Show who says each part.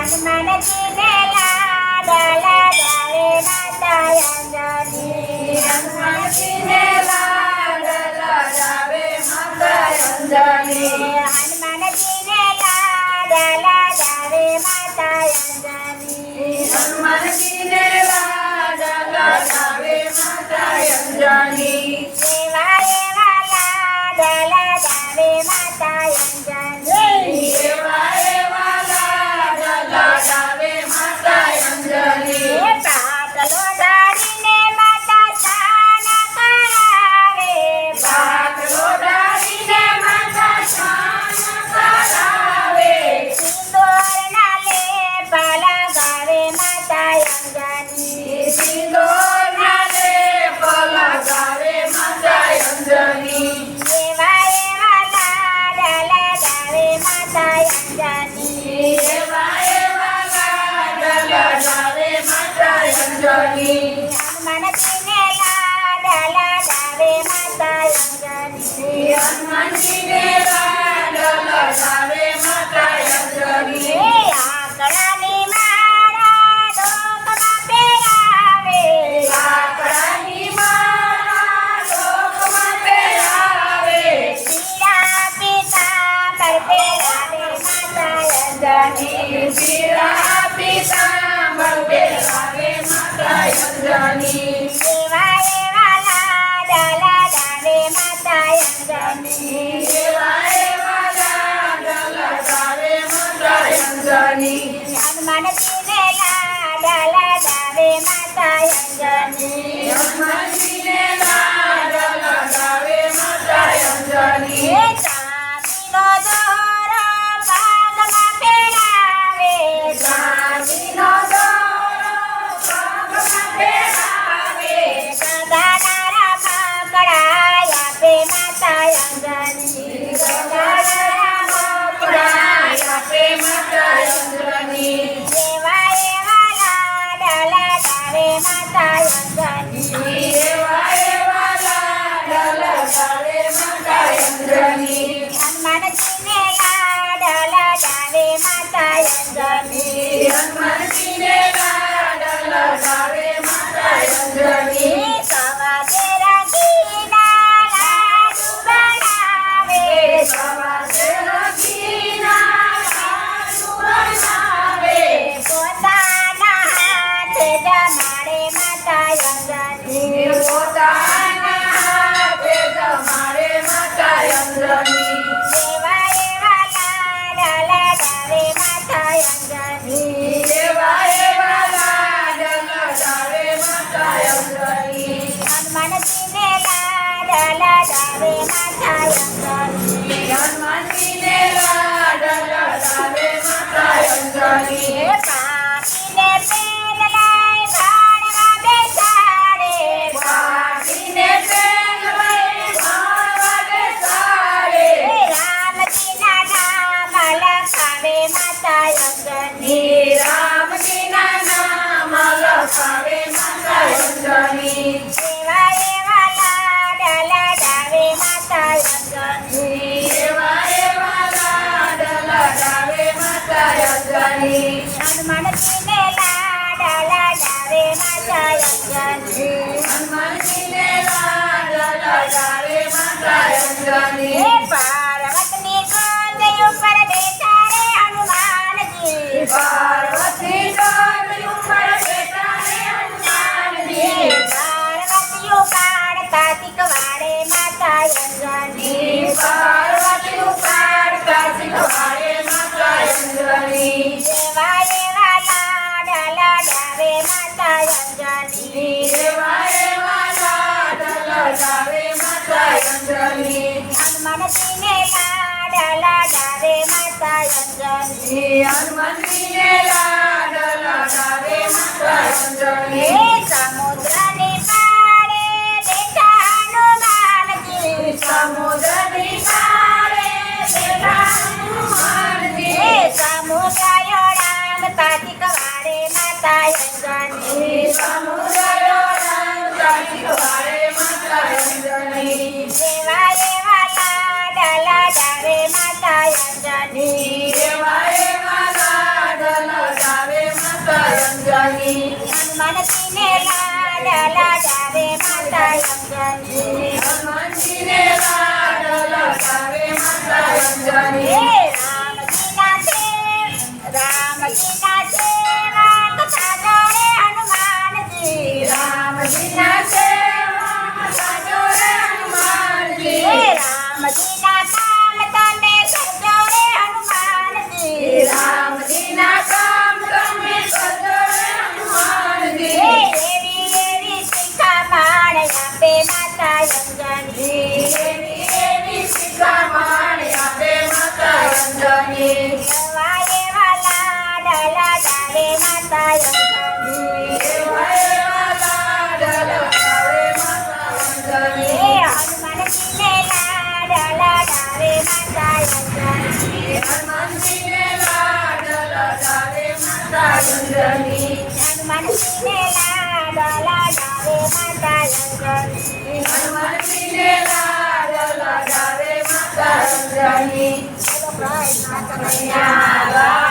Speaker 1: હનુમાનજીને લાડ લડાવે માતા અંજની.
Speaker 2: હનુમાનજીને લાડ લડાવે માતા અંજની.
Speaker 1: હનુમાનજીને લાડ લડાવે માતા અંજની.
Speaker 2: હનુમાનજીને લાડ લડાવે માતા અંજની.
Speaker 1: એવા એવા લાડ લડાવે માતા અંજની.
Speaker 2: એવા એવા લાડ લડાવે માતા અંજની.
Speaker 1: પાટલો ડાળીને માતા સ્નાન કરાવે.
Speaker 2: પાટલો ડાળીને માતા સ્નાન કરાવે.
Speaker 1: સિંદૂરના લેપ લગાવે માતા અંજની.
Speaker 2: સિંદૂરના લેપ લગાવે માતા અંજની.
Speaker 1: એવા એવા લાડ લડાવે માતા અંજની.
Speaker 2: એવા એવા લાડ લડાવે માતા અંજની.
Speaker 1: હનુમાનજીને લાડ લડાવે માતા અંજની.
Speaker 2: હનુમાનજીને લાડ લડાવે માતા અંજની.
Speaker 1: આકડાની માળા ડોકમાં પહેરાવે.
Speaker 2: લાકડાની માળા લોકમાં પહેરાવે.
Speaker 1: પીળા પીતાંબર પહેરાવે માતા અંજની.
Speaker 2: પીળા પીતાંબર પહેરાવે માતા અંજની.
Speaker 1: એવા એવા લાડ લડાવે માતા અંજની.
Speaker 2: એવા એવા લાડ લડાવે માતા અંજની.
Speaker 1: હનુમાનજીને લાડ લડાવે માતા અંજની.
Speaker 2: હનુમાનજીને લાડ લડાવે માતા અંજની.
Speaker 1: ચાંદીનો દોરો પાગમાં પહેરાવે.
Speaker 2: ચાંદીનો દોરો પગમાં પહેરાવે.
Speaker 1: ગદાનારા ફાકડા આપે માતા અંજની.
Speaker 2: ગદાનારા ફાકડા આપે માતા અંજની.
Speaker 1: એવા એવા લાડ લડાવે માતા અંજની.
Speaker 2: એવા એવા લાડ લડાવે માતા અંજની.
Speaker 1: હનુમાનજીને લાડ લડાવે માતા અંજની.
Speaker 2: હનુમાનજીને લાડ લડાવે માતા અંજની.
Speaker 1: સવા તેરા ઘીના લાડુ બનાવે.
Speaker 2: સવા તેરા ઘીના લાડુ બનાવે.
Speaker 1: પોતાના હાથે જમાડે માતા અંજની.
Speaker 2: પોતાના હાથે જમાડે માતા અંજની.
Speaker 1: એવા એવા લાડ લડાવે માતા અંજની.
Speaker 2: એવા એવા લાડ લડાવે માતા અંજની.
Speaker 1: હનુમાનજીને લાડ લડાવે માતા અંજની.
Speaker 2: હનુમાનજીને લાડ લડાવે માતા અંજની.
Speaker 1: પાપીને પેન લાય ભાણવા બેસાડે.
Speaker 2: પાટીને પેન લઈ ભાણવા બેસાડે.
Speaker 1: રામજીના નામ લખાવે માતા અંજની.
Speaker 2: રામજીના નામ લખાવે માતા અંજની.
Speaker 1: એવા એવા લાડ લડાવે માતા અંજની.
Speaker 2: એવા એવા લાડ લડાવે માતા અંજની.
Speaker 1: હનુમાનજીને લાડ લડાવે માતા અંજની.
Speaker 2: હનુમાનજીને લાડ લડાવે માતા અંજની.
Speaker 1: પાર્વતની ગોદ ઉપર બેઠા રે હનુમાનજી.
Speaker 2: પાર્વતી ગોદ ઉપર બેઠા રે હનુમાનજી.
Speaker 1: પાર્વતીઓ કાઢતા શીખવાડે માતા અંજની.
Speaker 2: પાર્વતી ઉપાડતા શીખવાડે માતા અંજની.
Speaker 1: એવા એવા લાડ લડાવે માતા અંજની.
Speaker 2: એવા એવા લાડ લડાવે માતા અંજની.
Speaker 1: હનુમાનજીને લાડ લડાવે માતા અંજની.
Speaker 2: હનુમાનજીને લાડ લડાવે માતા અંજની.
Speaker 1: સમુદ્રની પાળે બેઠા હનુમાનજી.
Speaker 2: સમુદ્રની પાળે બેઠા હનુમાનજી.
Speaker 1: સમુદ્રયો રામતા શીખવાડે માતા અંજની.
Speaker 2: સમુદ્રયો રમતા શીખવાડે માતા અંજની.
Speaker 1: એવા એવા લાડ લડાવે માતા અંજની
Speaker 2: એવા એવા લાડ લડાવે માતા અંજની
Speaker 1: હનુમાનજીને લાડ લડાવે માતા અંજની
Speaker 2: હનુમાનજીને લાડ લડાવે માતા અંજની
Speaker 1: હે રામજીના સેવા કથા કરે હનુમાનજી
Speaker 2: રામજીના સેવા સાજો રે હનુમાનજી
Speaker 1: હે રામજીના કામ તમે કરજો રે હનુમાનજી
Speaker 2: રામજીના કામ તમે કરજો રે હનુમાનજી
Speaker 1: હે એવી એવી શિખામણ આપે માતા અંજની
Speaker 2: એવી એવી શિખામણ આપે માતા અંજની
Speaker 1: એવા એવા લાડ લડાવે માતા અંજની
Speaker 2: એવા એવા લાડ લડાવે માતા અંજની
Speaker 1: હે હનુમાનજીને લાડ લડાવે માતા અંજની
Speaker 2: હનુમાનજીને લાડ લડાવે માતા અંજની
Speaker 1: હનુમાનજીને લાડ લડાવે માતા અંજની
Speaker 2: હનુમાનજીને લાડ લડાવે માતા અંજની
Speaker 1: બોલો કૃષ્ણ કનૈયા
Speaker 2: કનૈયા